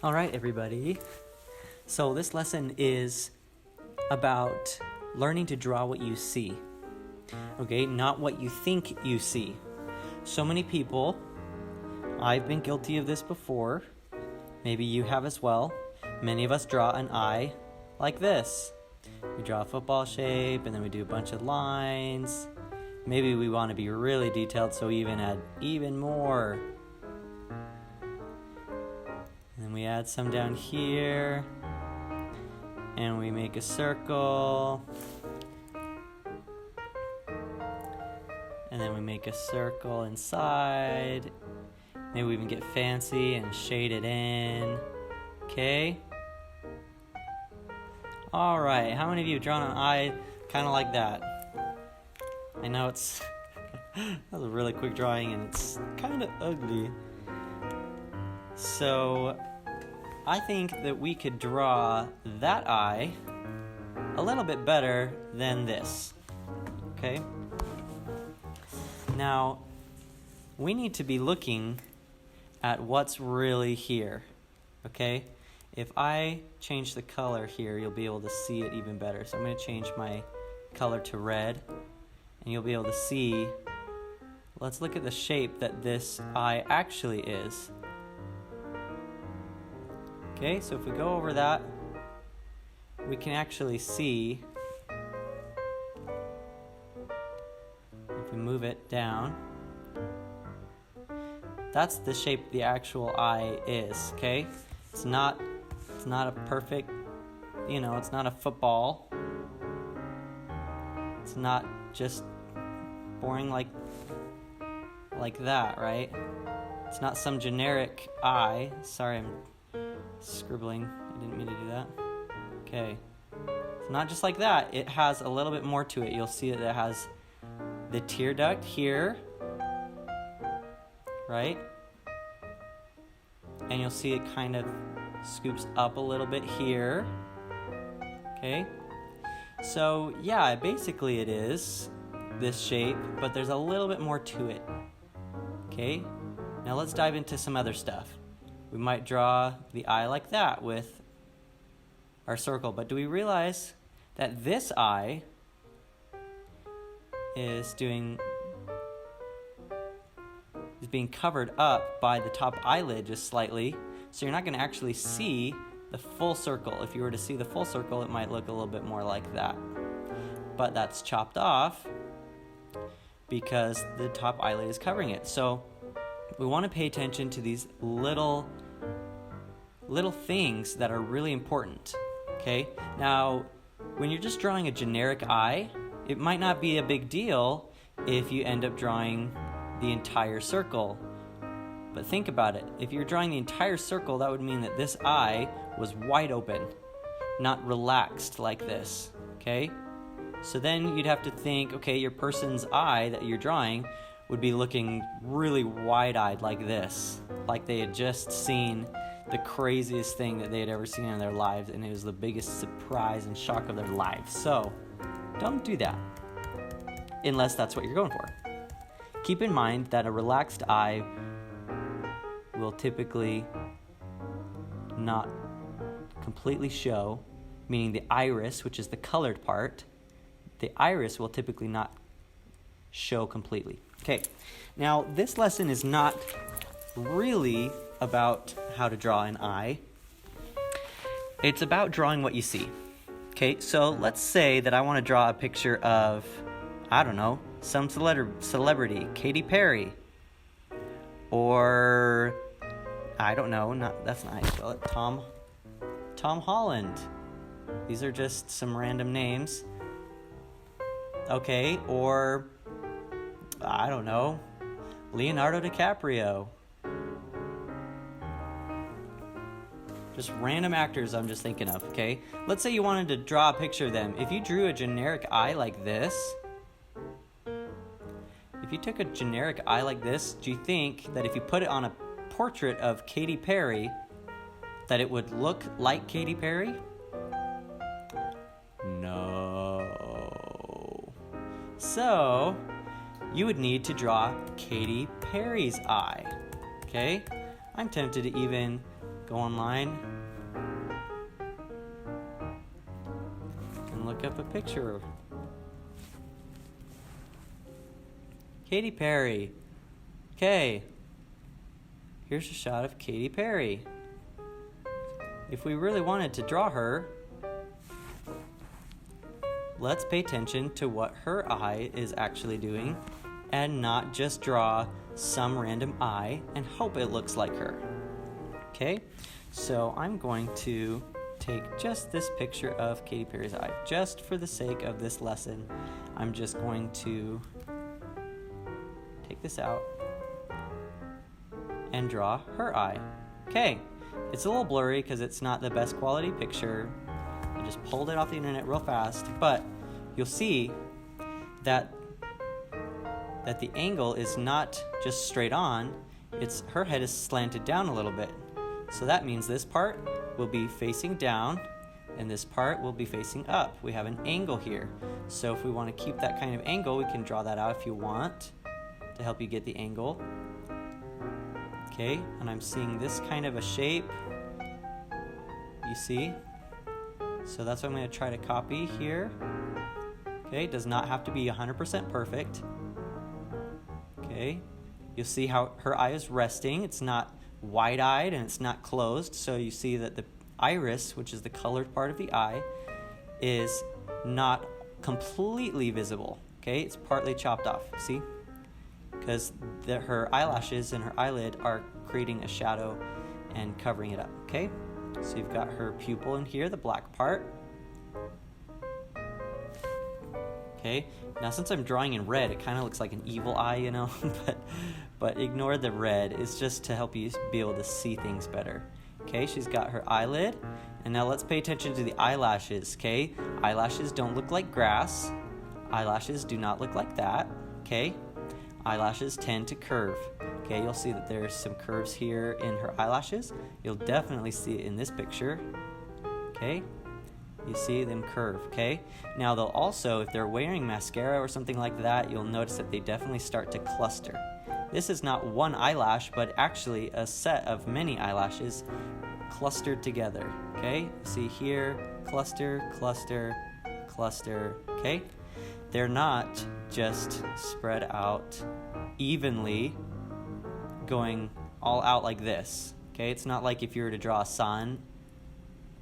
All right, everybody. So this lesson is about learning to draw what you see. Okay, not what you think you see. So many people, I've been guilty of this before. Maybe you have as well. Many of us draw an eye like this. We draw a football shape and then we do a bunch of lines. Maybe we want to be really detailed, so we even add even more. And then we add some down here. And we make a circle. And then we make a circle inside. Maybe we even get fancy and shade it in. Okay? Alright, how many of you have drawn an eye kind of like that? I know it's that was a really quick drawing and it's kind of ugly. So I think that we could draw that eye a little bit better than this. Okay? Now, we need to be looking at what's really here. Okay? If I change the color here, you'll be able to see it even better. So I'm going to change my color to red. And you'll be able to see, let's look at the shape that this eye actually is. Okay, so if we go over that, we can actually see, if we move it down, that's the shape the actual eye is, okay? It's not a perfect, it's not a football. It's not just boring like that, right? It's not some generic eye. Sorry, I'm scribbling. I didn't mean to do that. Okay. It's not just like that. It has a little bit more to it. You'll see that it has the tear duct here, right? And you'll see it kind of scoops up a little bit here. Okay? So, yeah, basically it is this shape, but there's a little bit more to it. Okay? Now let's dive into some other stuff. We might draw the eye like that with our circle, but do we realize that this eye is being covered up by the top eyelid just slightly, so you're not going to actually see the full circle. If you were to see the full circle, it might look a little bit more like that. But that's chopped off because the top eyelid is covering it. So we want to pay attention to these little things that are really important. Okay? Now, when you're just drawing a generic eye, it might not be a big deal if you end up drawing the entire circle. But think about it. If you're drawing the entire circle, that would mean that this eye was wide open, not relaxed like this. Okay? So then you'd have to think, okay, your person's eye that you're drawing would be looking really wide-eyed like this, like they had just seen the craziest thing that they had ever seen in their lives, and it was the biggest surprise and shock of their lives. So don't do that, unless that's what you're going for. Keep in mind that a relaxed eye will typically not completely show, meaning the iris, which is the colored part, the iris will typically not show completely. Okay, now this lesson is not really about how to draw an eye. It's about drawing what you see. Okay, so let's say that I want to draw a picture of, I don't know, some celebrity, Katy Perry, or I don't know, that's not how you spell it, Tom Holland. These are just some random names. Okay, or I don't know, Leonardo DiCaprio. Just random actors I'm just thinking of, okay? Let's say you wanted to draw a picture of them. If you drew a generic eye like this, if you took a generic eye like this, do you think that if you put it on a portrait of Katy Perry, that it would look like Katy Perry? No. So, you would need to draw Katy Perry's eye. Okay? I'm tempted to even go online and look up a picture of Katy Perry. Okay, here's a shot of Katy Perry. If we really wanted to draw her, let's pay attention to what her eye is actually doing and not just draw some random eye and hope it looks like her. Okay, so I'm going to take just this picture of Katy Perry's eye. Just for the sake of this lesson, I'm just going to take this out and draw her eye. Okay, it's a little blurry because it's not the best quality picture. I just pulled it off the internet real fast, but you'll see that the angle is not just straight on, it's her head is slanted down a little bit. So that means this part will be facing down and this part will be facing up. We have an angle here. So if we want to keep that kind of angle, we can draw that out if you want to help you get the angle. Okay, and I'm seeing this kind of a shape. You see? So that's what I'm going to try to copy here. Okay, it does not have to be 100% perfect. Okay, you'll see how her eye is resting. It's not wide-eyed and it's not closed. So you see that the iris, which is the colored part of the eye, is not completely visible. Okay, it's partly chopped off. See? Because her eyelashes and her eyelid are creating a shadow and covering it up. Okay, so you've got her pupil in here, the black part. Okay, now since I'm drawing in red, it kind of looks like an evil eye, you know, but ignore the red. It's just to help you be able to see things better. Okay, she's got her eyelid, and now let's pay attention to the eyelashes. Okay, eyelashes don't look like grass. Eyelashes do not look like that. Okay, eyelashes tend to curve. Okay, you'll see that there's some curves here in her eyelashes. You'll definitely see it in this picture. Okay, you see them curve. Okay, now they'll also, if they're wearing mascara or something like that, you'll notice that they definitely start to cluster. This is not one eyelash, but actually a set of many eyelashes clustered together. Okay, see here, cluster, cluster, cluster. Okay, they're not just spread out evenly, going all out like this. Okay, it's not like if you were to draw a sun,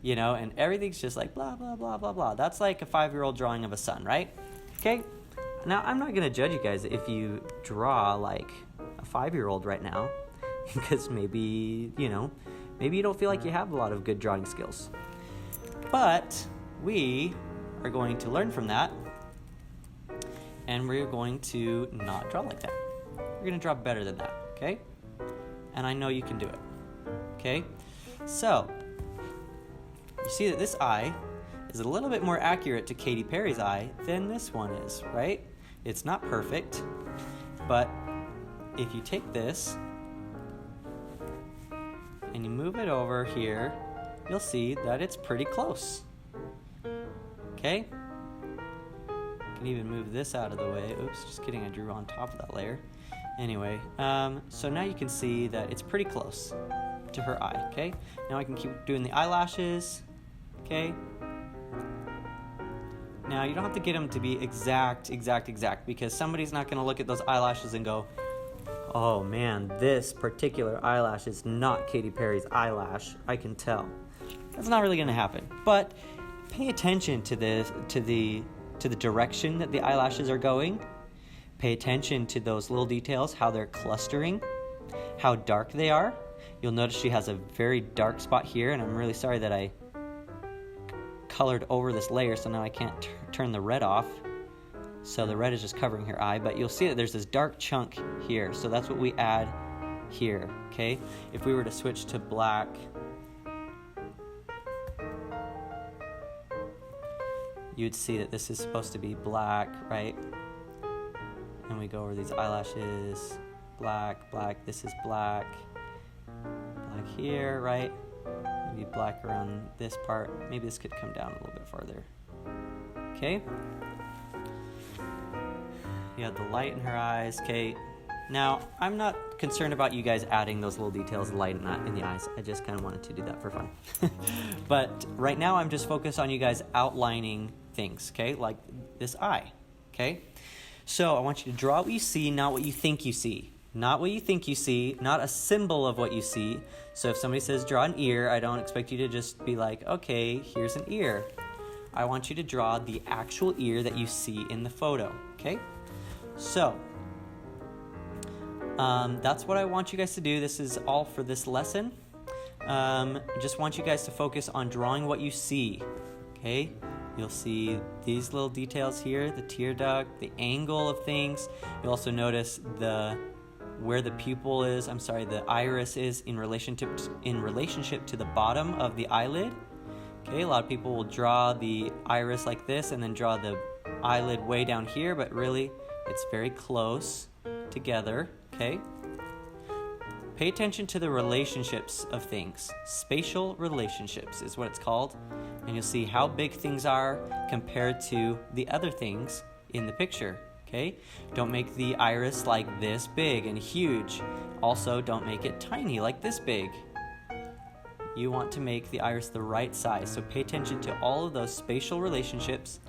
you know, and everything's just like blah, blah, blah, blah, blah. That's like a 5-year-old drawing of a sun, right? Okay, now I'm not going to judge you guys if you draw like a 5-year-old right now, because maybe, you know, maybe you don't feel like you have a lot of good drawing skills. But we are going to learn from that, and we're going to not draw like that. We're going to draw better than that, okay? And I know you can do it, okay? So, you see that this eye is a little bit more accurate to Katy Perry's eye than this one is, right? It's not perfect, but if you take this and you move it over here, you'll see that it's pretty close. Okay? You can even move this out of the way. Oops, just kidding, I drew on top of that layer. Anyway, so now you can see that it's pretty close to her eye, okay? Now I can keep doing the eyelashes, okay? Now you don't have to get them to be exact, because somebody's not gonna look at those eyelashes and go, oh man, this particular eyelash is not Katy Perry's eyelash, I can tell. That's not really gonna happen. But pay attention to the direction that the eyelashes are going. Pay attention to those little details, how they're clustering, how dark they are. You'll notice she has a very dark spot here, and I'm really sorry that I colored over this layer, so now I can't turn the red off. So the red is just covering her eye, but you'll see that there's this dark chunk here, so that's what we add here, okay? If we were to switch to black, you'd see that this is supposed to be black, right? And we go over these eyelashes, black, black, this is black, black here, right? Maybe black around this part. Maybe this could come down a little bit farther. Okay? You have the light in her eyes, Kate. Now, I'm not concerned about you guys adding those little details, light in the eyes. I just kind of wanted to do that for fun. But right now, I'm just focused on you guys outlining things, okay? Like this eye, okay? So I want you to draw what you see, not what you think you see. Not what you think you see, not a symbol of what you see. So if somebody says draw an ear, I don't expect you to just be like, okay, here's an ear. I want you to draw the actual ear that you see in the photo, okay? So that's what I want you guys to do. This is all for this lesson. Just want you guys to focus on drawing what you see, okay? You'll see these little details here, the tear duct, the angle of things. You'll also notice where the pupil is, the iris is in relationship to the bottom of the eyelid. Okay, a lot of people will draw the iris like this and then draw the eyelid way down here, but really it's very close together, okay? Pay attention to the relationships of things. Spatial relationships is what it's called. And you'll see how big things are compared to the other things in the picture, okay? Don't make the iris like this big and huge. Also, don't make it tiny like this big. You want to make the iris the right size. So pay attention to all of those spatial relationships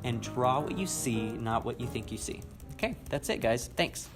and draw what you see, not what you think you see. Okay, that's it, guys. Thanks.